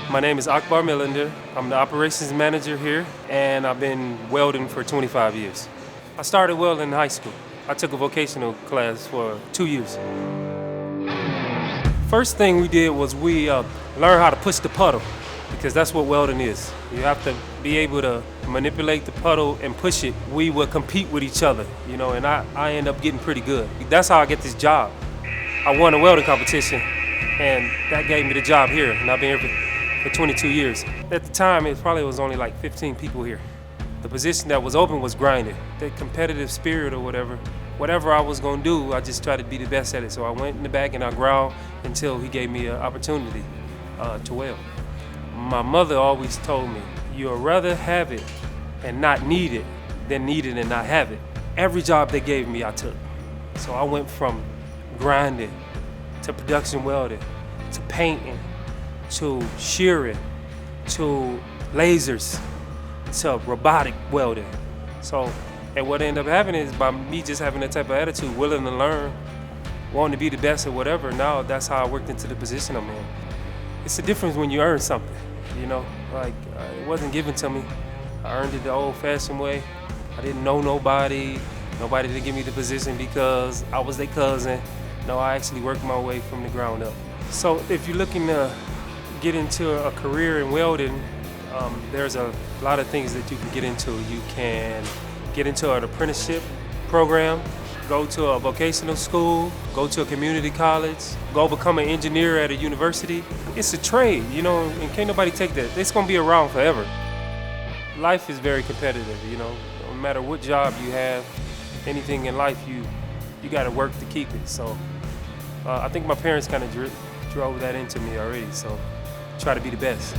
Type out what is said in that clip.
My name is Akbar Millender. I'm the operations manager here, and I've been welding for 25 years. I started welding in high school. I took a vocational class for 2 years. First thing we did was we learned how to push the puddle, because that's what welding is. You have to be able to manipulate the puddle and push it. We would compete with each other, and I end up getting pretty good. That's how I get this job. I won a welding competition, and that gave me the job here, and I've been here for 22 years. At the time, it probably was only like 15 people here. The position that was open was grinding. The competitive spirit or whatever I was gonna do, I just tried to be the best at it. So I went in the back and I ground until he gave me an opportunity to weld. My mother always told me, you'd rather have it and not need it than need it and not have it. Every job they gave me, I took. So I went from grinding to production welding, to painting, to shearing, to lasers, to robotic welding. And what ended up happening is by me just having that type of attitude, willing to learn, wanting to be the best at whatever, now that's how I worked into the position I'm in. It's the difference when you earn something, it wasn't given to me. I earned it the old-fashioned way. I didn't know nobody. Nobody didn't give me the position because I was their cousin. No, I actually worked my way from the ground up. So if you're looking to get into a career in welding, there's a lot of things that you can get into. You can get into an apprenticeship program, go to a vocational school, go to a community college, go become an engineer at a university. It's a trade, and can't nobody take that. It's gonna be around forever. Life is very competitive, no matter what job you have, anything in life, you gotta work to keep it. So I think my parents kind of drove that into me already, so try to be the best.